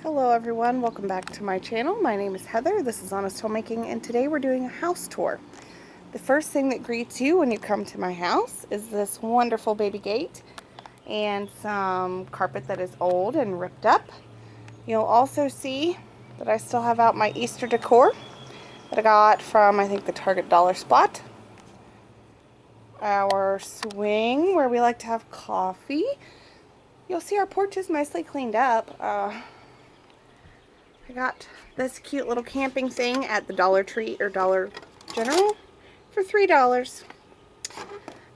Hello everyone, welcome back to my channel. My name is Heather, this is Honest Homemaking, and today we're doing a house tour. The first thing that greets you when you come to my house is this wonderful baby gate and some carpet that is old and ripped up. You'll also see that I still have out my Easter decor that I got from, I think, the Target Dollar Spot. Our swing where we like to have coffee. You'll see our porch is nicely cleaned up. I got this cute little camping thing at the Dollar Tree or Dollar General for $3.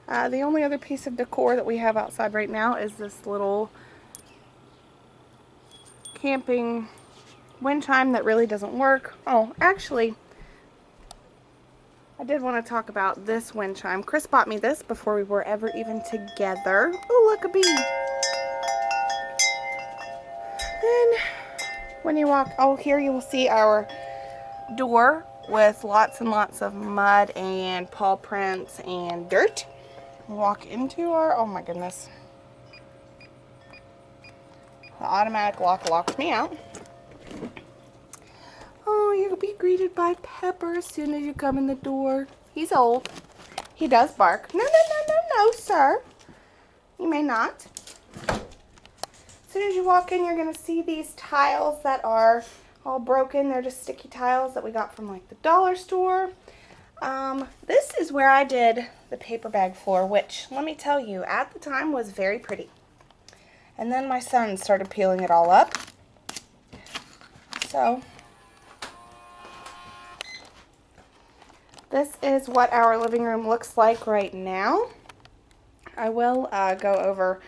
The only other piece of decor that we have outside right now is this little camping wind chime that really doesn't work. Oh, actually, I did want to talk about this wind chime. Chris bought me this before we were ever even together. Oh, look, a bee. Then when you walk, oh, here you will see our door with lots and lots of mud and paw prints and dirt. Walk into our, oh my goodness, the automatic lock locks me out. Oh, you'll be greeted by Pepper as soon as you come in the door. He's old. He does bark. No, no, no, no, no, sir. You may not. As soon as you walk in, you're going to see these tiles that are all broken. They're just sticky tiles that we got from like the dollar store. This is where I did the paper bag floor, which, let me tell you, at the time was very pretty. And then my son started peeling it all up. So, this is what our living room looks like right now. I will go over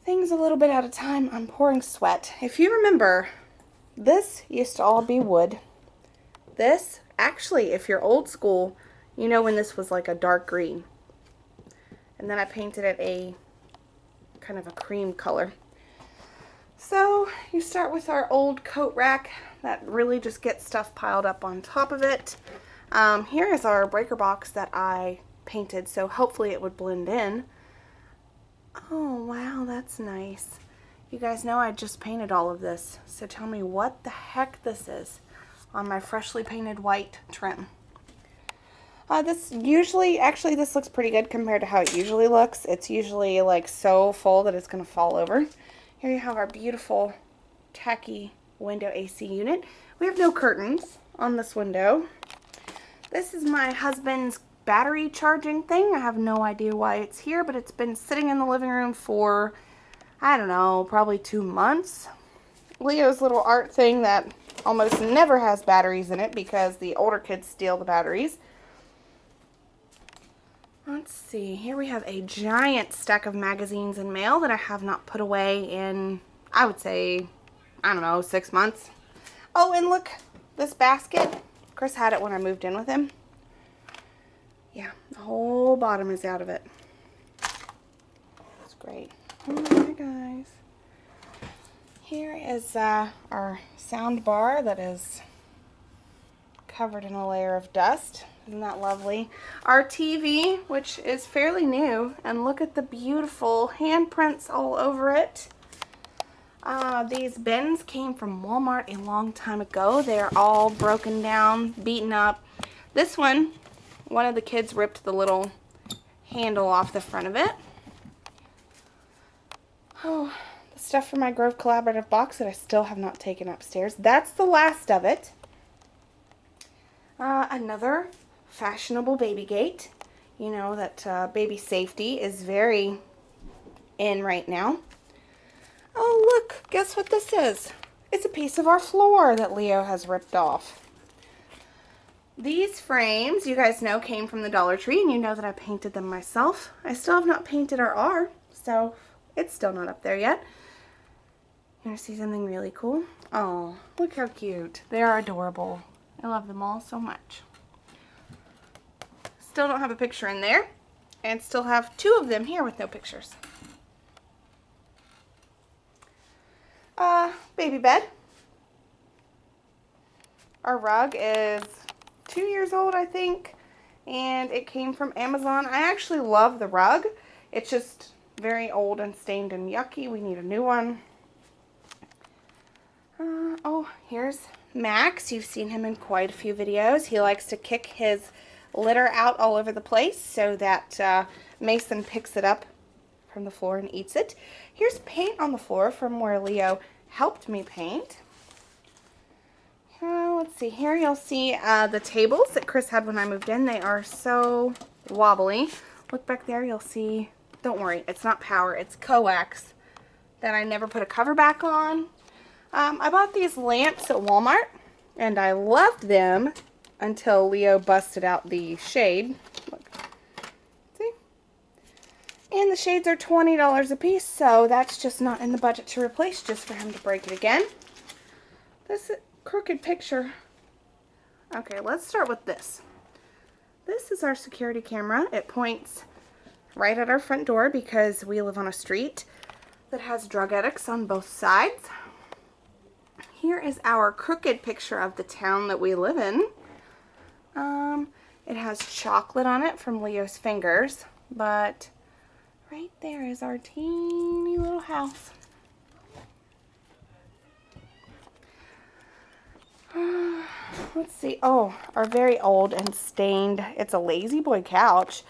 things a little bit at a time. I'm pouring sweat. If you remember, this used to all be wood. This, actually, if you're old school, you know when this was like a dark green. And then I painted it a kind of a cream color. So you start with our old coat rack that really just gets stuff piled up on top of it. Here is our breaker box that I painted, so hopefully it would blend in. Oh, wow, that's nice. You guys know I just painted all of this, so tell me what the heck this is on my freshly painted white trim. This usually, actually this looks pretty good compared to how it usually looks. It's usually like so full that it's going to fall over. Here you have our beautiful tacky window AC unit. We have no curtains on this window. This is my husband's battery charging thing. I have no idea why it's here, but it's been sitting in the living room for, I don't know, probably 2 months. Leo's little art thing that almost never has batteries in it because the older kids steal the batteries. Let's see, here we have a giant stack of magazines and mail that I have not put away in, I would say, I don't know, 6 months. Oh, and look, this basket, Chris had it when I moved in with him. Yeah, the whole bottom is out of it. It's great. Alright, guys. Here is our sound bar that is covered in a layer of dust. Isn't that lovely? Our TV, which is fairly new, and look at the beautiful handprints all over it. These bins came from Walmart a long time ago. They're all broken down, beaten up. This one of the kids ripped the little handle off the front of it. Oh, the stuff for my Grove Collaborative box that I still have not taken upstairs. That's the last of it. Another fashionable baby gate. You know that baby safety is very in right now. Oh, look, guess what this is? It's a piece of our floor that Leo has ripped off. These frames, you guys know, came from the Dollar Tree, and you know that I painted them myself. I still have not painted our R, so it's still not up there yet. You want to see something really cool? Oh, look how cute. They are adorable. I love them all so much. Still don't have a picture in there, and still have 2 of them here with no pictures. Baby bed. Our rug is 2 years old, I think, and it came from Amazon. I actually love the rug. It's just very old and stained and yucky. We need a new one. here's Max. You've seen him in quite a few videos. He likes to kick his litter out all over the place so that Mason picks it up from the floor and eats it. Here's paint on the floor from where Leo helped me paint. Let's see, here you'll see the tables that Chris had when I moved in. They are so wobbly. Look back there, you'll see, don't worry, it's not power, it's coax that I never put a cover back on. I bought these lamps at Walmart, and I loved them until Leo busted out the shade. Look. See? And the shades are $20 a piece, so that's just not in the budget to replace, just for him to break it again. This crooked picture. Okay, let's start with this. This is our security camera. It points right at our front door because we live on a street that has drug addicts on both sides. Here is our crooked picture of the town that we live in. It has chocolate on it from Leo's fingers, but right there is our teeny little house. Let's see. Oh, our very old and stained, it's a lazy boy couch.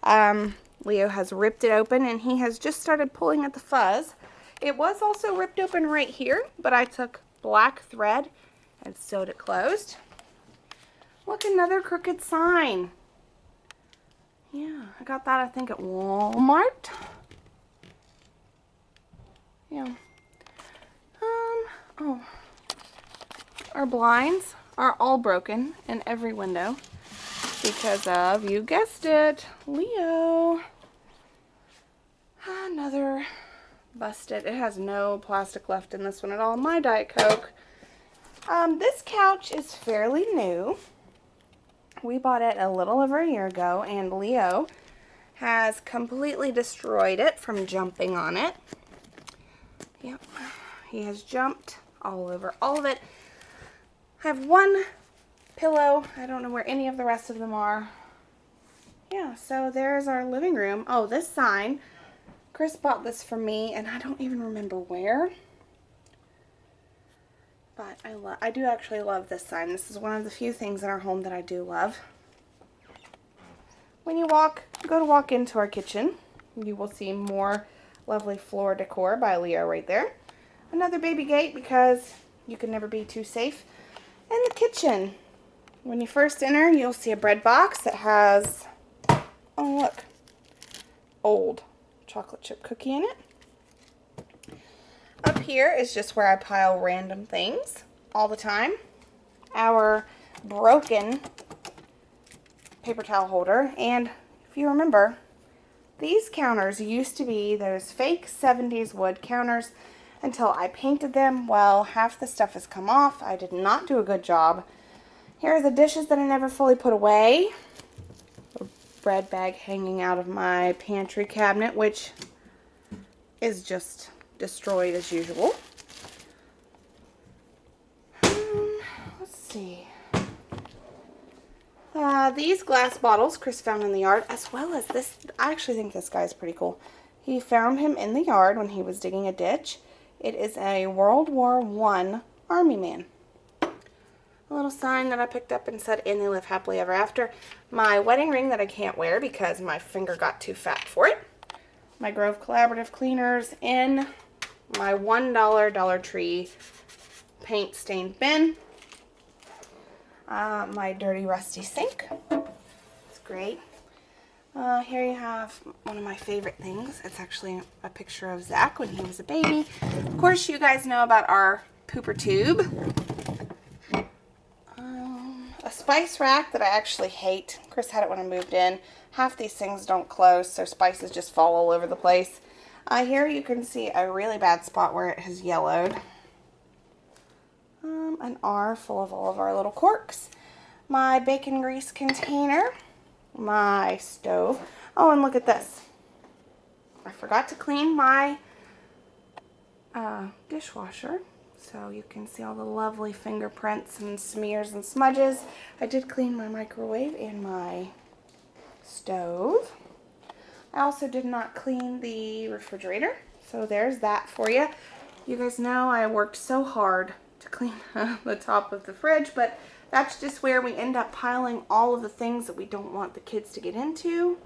Leo has ripped it open and he has just started pulling at the fuzz. It was also ripped open right here, but I took black thread and sewed it closed. Look, another crooked sign. Yeah, I got that I think at Walmart. Yeah. Oh. Our blinds are all broken in every window because of, you guessed it, Leo. Another busted. It has no plastic left in this one at all. My Diet Coke. This couch is fairly new. We bought it a little over a year ago, and Leo has completely destroyed it from jumping on it. Yep, he has jumped all over all of it. I have one pillow. I don't know where any of the rest of them are. Yeah, so there's our living room. Oh, this sign. Chris bought this for me, and I don't even remember where. But I do actually love this sign. This is one of the few things in our home that I do love. When you go to walk into our kitchen, you will see more lovely floor decor by Leo right there. Another baby gate because you can never be too safe. And the kitchen. When you first enter, you'll see a bread box that has, oh look, old chocolate chip cookie in it. Up here is just where I pile random things all the time. Our broken paper towel holder. And if you remember, these counters used to be those fake 70s wood counters until I painted them. Well, half the stuff has come off. I did not do a good job. Here are the dishes that I never fully put away. A bread bag hanging out of my pantry cabinet, which is just destroyed as usual. Let's see. These glass bottles Chris found in the yard, as well as this. I actually think this guy's pretty cool. He found him in the yard when he was digging a ditch. It is a World War I Army man. A little sign that I picked up and said, "And they live happily ever after." My wedding ring that I can't wear because my finger got too fat for it. My Grove Collaborative cleaners in my $1 Dollar Tree paint stained bin. My dirty rusty sink. It's great. Here you have one of my favorite things. It's actually a picture of Zach when he was a baby. Of course, you guys know about our pooper tube. A spice rack that I actually hate. Chris had it when I moved in. Half these things don't close, so spices just fall all over the place. Here you can see a really bad spot where it has yellowed. An R full of all of our little corks. My bacon grease container. My stove. Oh, and look at this. I forgot to clean my dishwasher. So you can see all the lovely fingerprints and smears and smudges. I did clean my microwave and my stove. I also did not clean the refrigerator. So there's that for you. You guys know I worked so hard to clean the top of the fridge, but that's just where we end up piling all of the things that we don't want the kids to get into.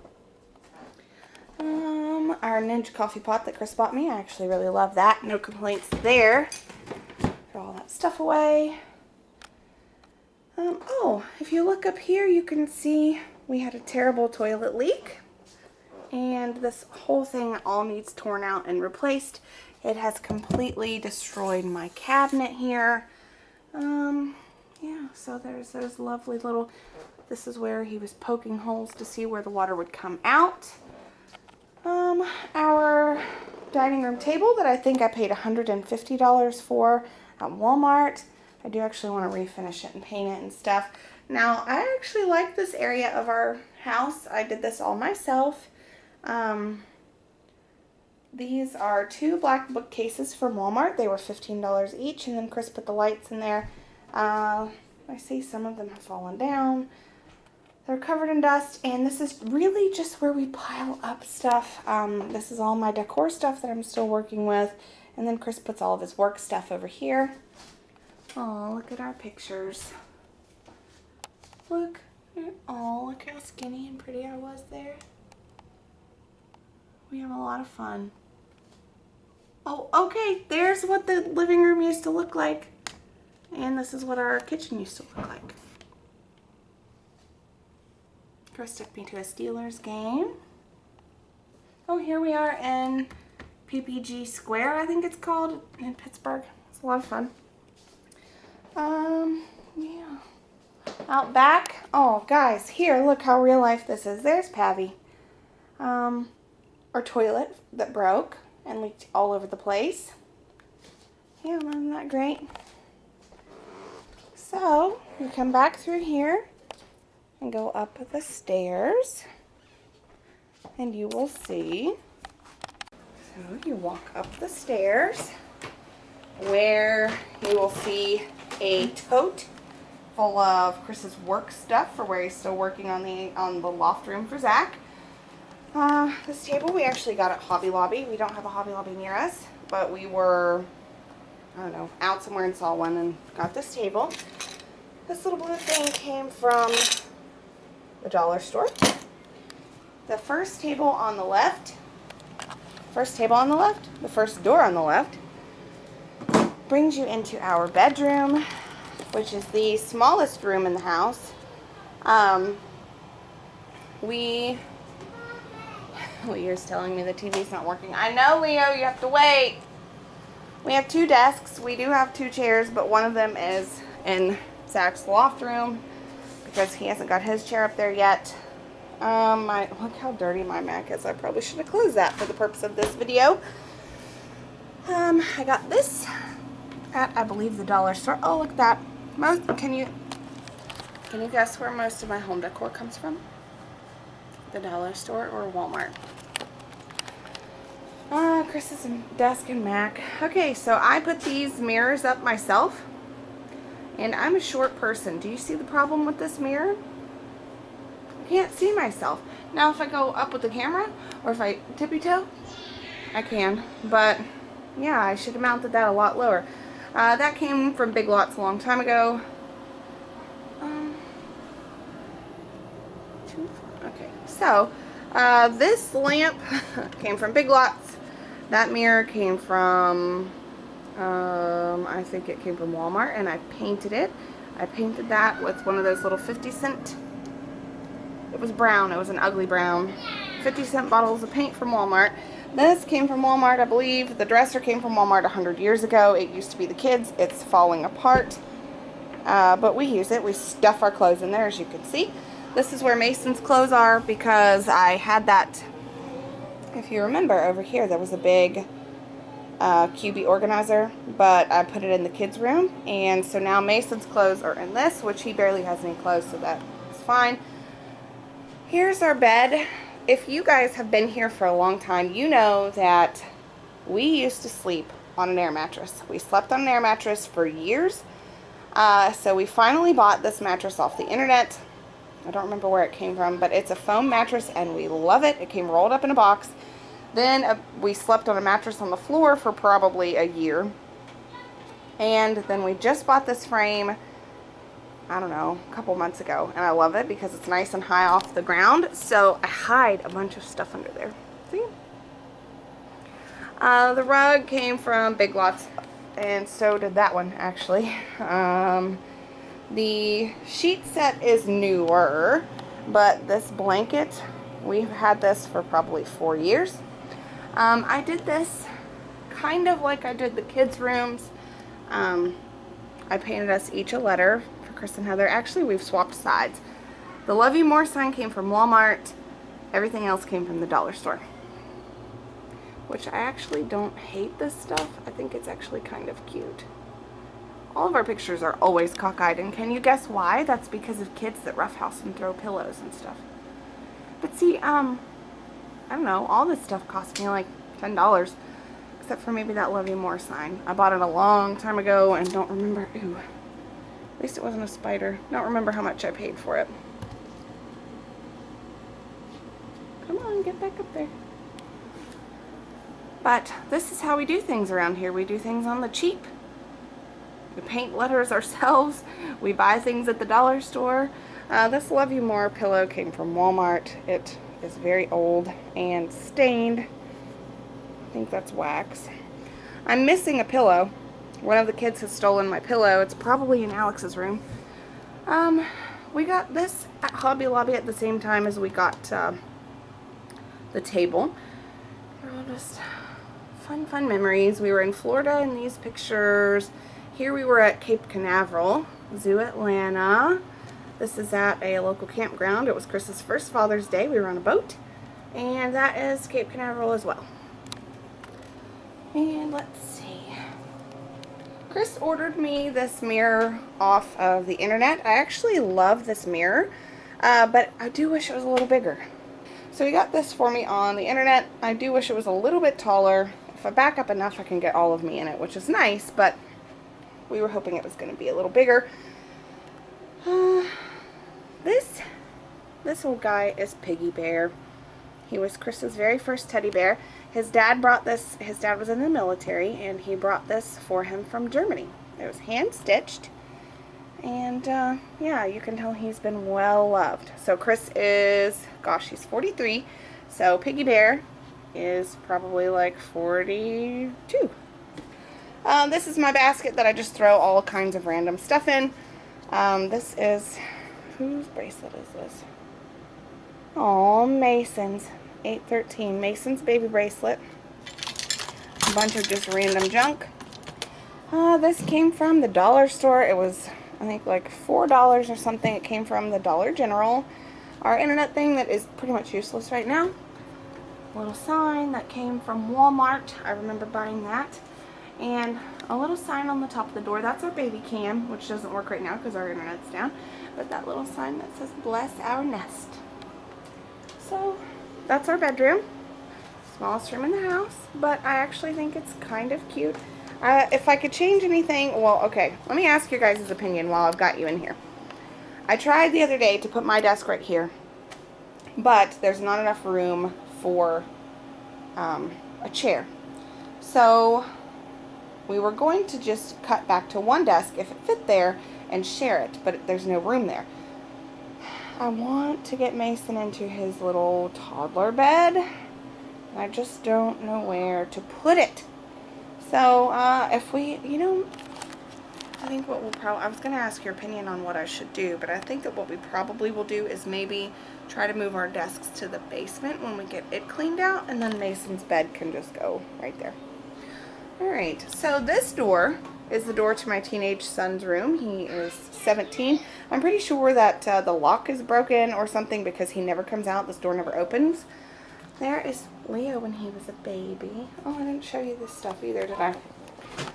Our Ninja coffee pot that Chris bought me, I actually really love that. No complaints there. Throw all that stuff away. Oh, if you look up here, you can see we had a terrible toilet leak. And this whole thing all needs torn out and replaced. It has completely destroyed my cabinet here. Yeah, so there's those lovely little, this is where he was poking holes to see where the water would come out. Our dining room table that I think I paid $150 for at Walmart. I do actually want to refinish it and paint it and stuff. Now, I actually like this area of our house. I did this all myself. These are 2 black bookcases from Walmart. They were $15 each, and then Chris put the lights in there. I see some of them have fallen down. They're covered in dust, and this is really just where we pile up stuff. This is all my decor stuff that I'm still working with, and then Chris puts all of his work stuff over here. Oh, look at our pictures. Look. Oh, look how skinny and pretty I was there. We have a lot of fun. Oh, okay, there's what the living room used to look like. And this is what our kitchen used to look like. Chris took me to a Steelers game. Oh, here we are in PPG Square, I think it's called, in Pittsburgh. It's a lot of fun. Yeah. Out back. Oh, guys, here, look how real life this is. There's Pavi. Our toilet that broke and leaked all over the place. Yeah, isn't that great? So, you come back through here and go up the stairs, and you will see. So, you walk up the stairs where you will see a tote full of Chris's work stuff for where he's still working on the loft room for Zach. This table we actually got at Hobby Lobby. We don't have a Hobby Lobby near us, but we were, I don't know, out somewhere and saw one and got this table. This little blue thing came from the dollar store. The first table on the left, the first door on the left, brings you into our bedroom, which is the smallest room in the house. Leo's telling me the TV's not working. I know, Leo, you have to wait. We have 2 desks. We do have 2 chairs, but one of them is in Zach's loft room because he hasn't got his chair up there yet. Look how dirty my Mac is. I probably should have closed that for the purpose of this video. I got this at, I believe, the dollar store. Oh, look at that. Can you guess where most of my home decor comes from? The dollar store or Walmart? Chris's desk and Mac. Okay, so I put these mirrors up myself, and I'm a short person. Do you see the problem with this mirror? I can't see myself. Now, if I go up with the camera, or if I tippy-toe, I can. But, yeah, I should have mounted that a lot lower. That came from Big Lots a long time ago. Okay, so this lamp came from Big Lots. That mirror came from, I think it came from Walmart, and I painted it. I painted that with one of those little 50-cent, it was brown, it was an ugly brown, 50-cent bottles of paint from Walmart. This came from Walmart, I believe. The dresser came from Walmart 100 years ago. It used to be the kids'. It's falling apart. But we use it. We stuff our clothes in there, as you can see. This is where Mason's clothes are because I had that, if you remember, over here there was a big QB organizer, but I put it in the kids' room. And so now Mason's clothes are in this, which he barely has any clothes, so that's fine. Here's our bed. If you guys have been here for a long time, you know that we used to sleep on an air mattress. We slept on an air mattress for years. So we finally bought this mattress off the internet. I don't remember where it came from, but it's a foam mattress and we love it. It came rolled up in a box. Then we slept on a mattress on the floor for probably a year. And then we just bought this frame, I don't know, a couple months ago, and I love it because it's nice and high off the ground, so I hide a bunch of stuff under there. See? The rug came from Big Lots, and so did that one, actually. The sheet set is newer, but this blanket, we've had this for probably 4 years. I did this kind of like I did the kids' rooms. I painted us each a letter for Chris and Heather. Actually, we've swapped sides. The Love You More sign came from Walmart. Everything else came from the dollar store. Which I actually don't hate this stuff. I think it's actually kind of cute. All of our pictures are always cockeyed, and can you guess why? That's because of kids that roughhouse and throw pillows and stuff. But see, I don't know, all this stuff cost me like $10, except for maybe that Love You More sign. I bought it a long time ago and don't remember, ooh, at least it wasn't a spider. Don't remember how much I paid for it. Come on, get back up there. But this is how we do things around here. We do things on the cheap. We paint letters ourselves. We buy things at the dollar store. This Love You More pillow came from Walmart. It is very old and stained. I think that's wax. I'm missing a pillow. One of the kids has stolen my pillow. It's probably in Alex's room. We got this at Hobby Lobby at the same time as we got the table. They're all just fun memories. We were in Florida in these pictures. Here we were at Cape Canaveral, Zoo Atlanta. This is at a local campground. It was Chris's first Father's Day. We were on a boat. And that is Cape Canaveral as well. And let's see. Chris ordered me this mirror off of the internet. I actually love this mirror, but I do wish it was a little bigger. So he got this for me on the internet. I do wish it was a little bit taller. If I back up enough, I can get all of me in it, which is nice, but we were hoping it was going to be a little bigger. This old guy is Piggy Bear. He was Chris's very first teddy bear. His dad brought this, his dad was in the military, and he brought this for him from Germany. It was hand-stitched, and yeah, you can tell he's been well loved. So Chris is, gosh, he's 43, so Piggy Bear is probably like 42. This is my basket that I just throw all kinds of random stuff in. This is, whose bracelet is this? Oh, Mason's. 813. Mason's baby bracelet. A bunch of just random junk. This came from the dollar store. It was, I think, like $4 or something. It came from the Dollar General. Our internet thing that is pretty much useless right now. A little sign that came from Walmart. I remember buying that. And a little sign on the top of the door. That's our baby cam, which doesn't work right now because our internet's down. But that little sign that says, "Bless our nest." So, that's our bedroom. Smallest room in the house, but I actually think it's kind of cute. If I could change anything, well, okay, let me ask your guys' opinion while I've got you in here. I tried the other day to put my desk right here, but there's not enough room for a chair. So we were going to just cut back to one desk if it fit there and share it, but there's no room there. I want to get Mason into his little toddler bed. I just don't know where to put it. So, if we, you know, I think what we'll probably, I was going to ask your opinion on what I should do, but I think that what we probably will do is maybe try to move our desks to the basement when we get it cleaned out, and then Mason's bed can just go right there. Alright, so this door is the door to my teenage son's room. He is 17. I'm pretty sure that the lock is broken or something because he never comes out. This door never opens. There is Leo when he was a baby. Oh, I didn't show you this stuff either, did I?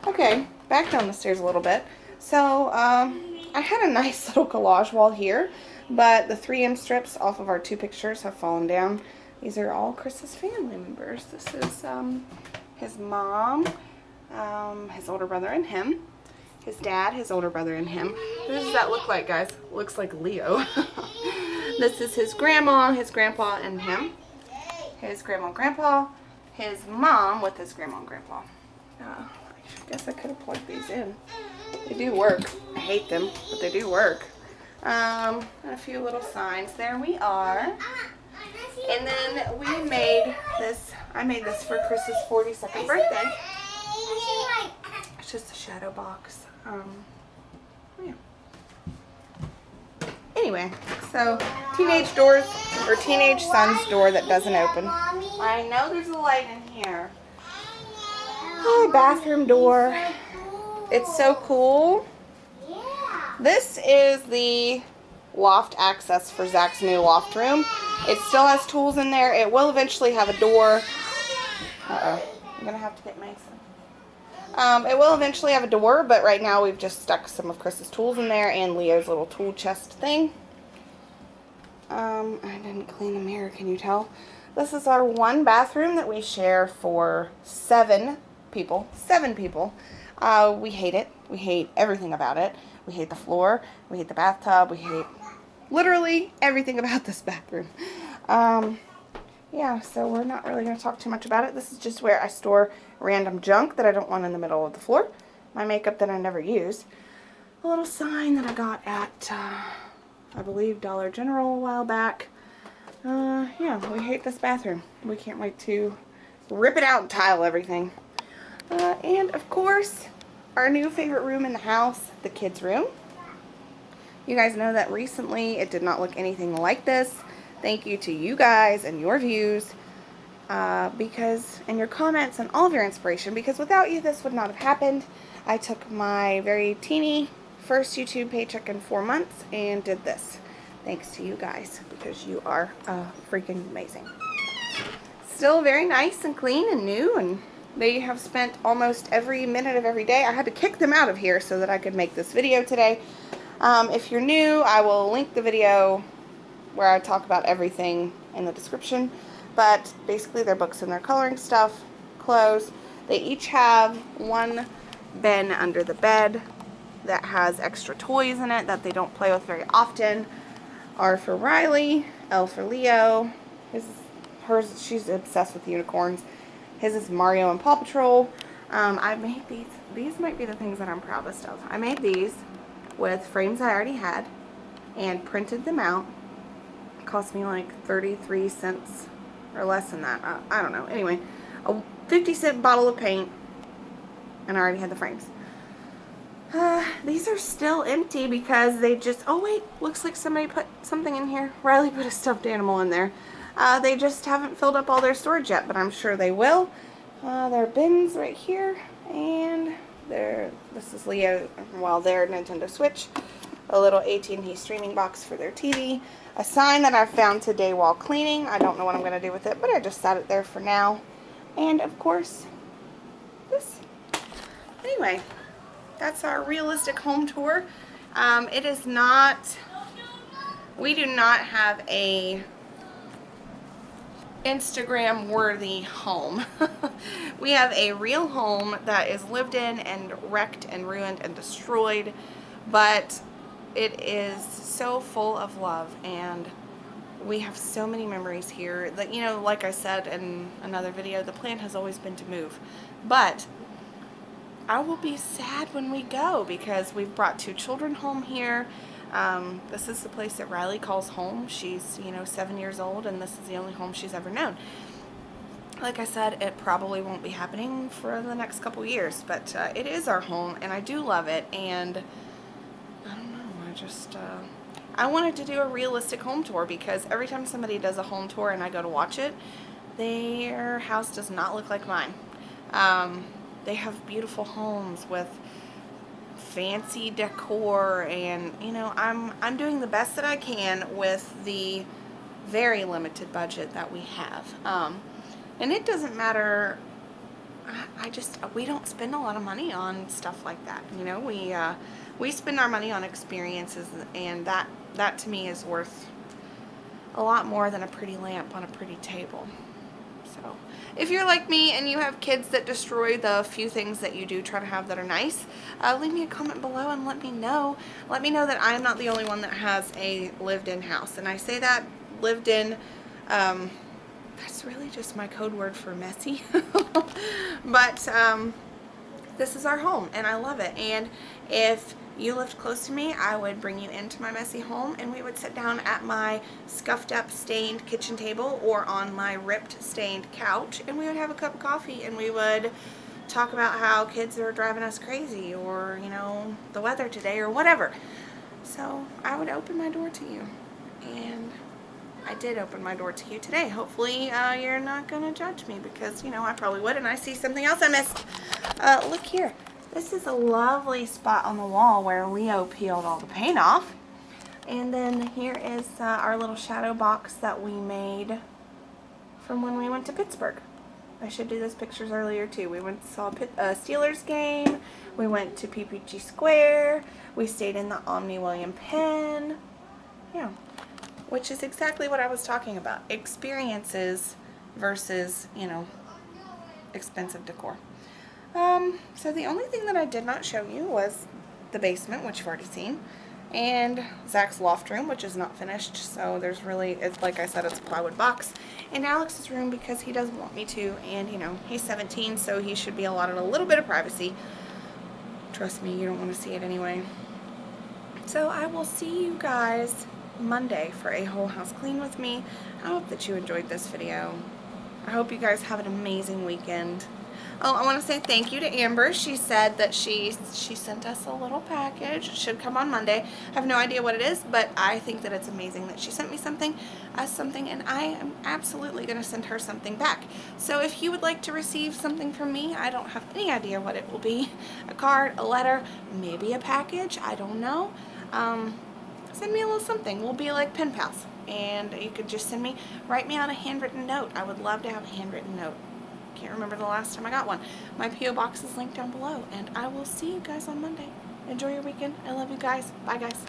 Okay, back down the stairs a little bit. So, I had a nice little collage wall here, but the 3M strips off of our 2 pictures have fallen down. These are all Chris's family members. This is his mom, his older brother, and him. His dad, his older brother, and him. Who does that look like, guys? Looks like Leo. This is his grandma, his grandpa, and him. His grandma and grandpa. His mom with his grandma and grandpa. I I guess I could have plugged these in. They do work. I hate them, but they do work. And a few little signs. There we are. And then we made this. I made this for Chris's 42nd birthday. It's just a shadow box. Yeah. Anyway, so teenage doors, or teenage son's door that doesn't open. I know there's a light in here. Oh, bathroom door. It's so cool. This is the Loft Access for Zach's new loft room. It still has tools in there. It will eventually have a door. Uh-oh. I'm going to have to get Mason. It will eventually have a door, but right now we've just stuck some of Chris's tools in there and Leo's little tool chest thing. I didn't clean the mirror, can you tell? This is our one bathroom that we share for 7 people. 7 people. We hate it. We hate everything about it. We hate the floor. We hate the bathtub. We hate literally everything about this bathroom. Yeah, so we're not really going to talk too much about it. This is just where I store random junk that I don't want in the middle of the floor. My makeup that I never use. A little sign that I got at, I believe, Dollar General a while back. Yeah, we hate this bathroom. We can't wait to rip it out and tile everything. And, of course, our new favorite room in the house, the kids' room. You guys know that recently it did not look anything like this. Thank you to you guys and your views and your comments and all of your inspiration, because without you this would not have happened. I took my very teeny first YouTube paycheck in 4 months and did this. Thanks to you guys, because you are freaking amazing. Still very nice and clean and new, and they have spent almost every minute of every day. I had to kick them out of here so that I could make this video today. If you're new, I will link the video where I talk about everything in the description. But basically their books and their coloring stuff, clothes. They each have one bin under the bed that has extra toys in it that they don't play with very often. R for Riley, L for Leo. Hers, she's obsessed with unicorns. His is Mario and Paw Patrol. I made these. These might be the things that I'm proudest of. I made these with frames I already had and printed them out. It cost me like 33 cents or less than that. I don't know. Anyway, a 50-cent bottle of paint, and I already had the frames. These are still empty because they just, oh wait, looks like somebody put something in here. Riley put a stuffed animal in there. They just haven't filled up all their storage yet, but I'm sure they will. There are bins right here, and this is Leo, well, their Nintendo Switch, a little AT&T streaming box for their TV, a sign that I found today while cleaning. I don't know what I'm going to do with it, but I just set it there for now. And of course, this. Anyway, that's our realistic home tour. It is not, we do not have a Instagram worthy home. We have a real home that is lived in and wrecked and ruined and destroyed, but it is so full of love, and we have so many memories here that, you know, like I said in another video, the plan has always been to move, but I will be sad when we go because we've brought 2 children home here. This is the place that Riley calls home. She's, you know, 7 years old, and this is the only home she's ever known. Like I said, it probably won't be happening for the next couple years, but it is our home, and I do love it, and I don't know, I wanted to do a realistic home tour because every time somebody does a home tour and I go to watch it, their house does not look like mine. They have beautiful homes with fancy decor, and you know, I'm doing the best that I can with the very limited budget that we have. And it doesn't matter. We don't spend a lot of money on stuff like that. You know, we spend our money on experiences, and that to me is worth a lot more than a pretty lamp on a pretty table. So, if you're like me and you have kids that destroy the few things that you do try to have that are nice, leave me a comment below and let me know. Let me know that I'm not the only one that has a lived-in house. And I say that lived-in, that's really just my code word for messy. But this is our home, and I love it. And if you lived close to me, I would bring you into my messy home, and we would sit down at my scuffed up, stained kitchen table or on my ripped, stained couch, and we would have a cup of coffee, and we would talk about how kids are driving us crazy, or, you know, the weather today, or whatever. So I would open my door to you, and I did open my door to you today. Hopefully you're not going to judge me, because, you know, I probably would, and I see something else I missed. Look here. This is a lovely spot on the wall where Leo peeled all the paint off. And then here is our little shadow box that we made from when we went to Pittsburgh. I should do those pictures earlier too. We went and saw a Steelers game. We went to PPG Square. We stayed in the Omni William Penn. Yeah. Which is exactly what I was talking about. Experiences versus, you know, expensive decor. So the only thing that I did not show you was the basement, which you've already seen, and Zach's loft room, which is not finished. So there's really, it's like I said, it's a plywood box. And Alex's room, because he doesn't want me to, and, you know, he's 17, so he should be allotted a little bit of privacy. Trust me, you don't want to see it anyway. So I will see you guys Monday for a whole house clean with me. I hope that you enjoyed this video. I hope you guys have an amazing weekend. Oh, I want to say thank you to Amber. She said that she sent us a little package. It should come on Monday. I have no idea what it is, but I think that it's amazing that she sent me something, and I am absolutely going to send her something back. So if you would like to receive something from me, I don't have any idea what it will be. A card, a letter, maybe a package, I don't know. Send me a little something. We'll be like pen pals. And you could just write me out a handwritten note. I would love to have a handwritten note. Can't remember the last time I got one. My P.O. box is linked down below, and I will see you guys on Monday. Enjoy your weekend. I love you guys. Bye, guys.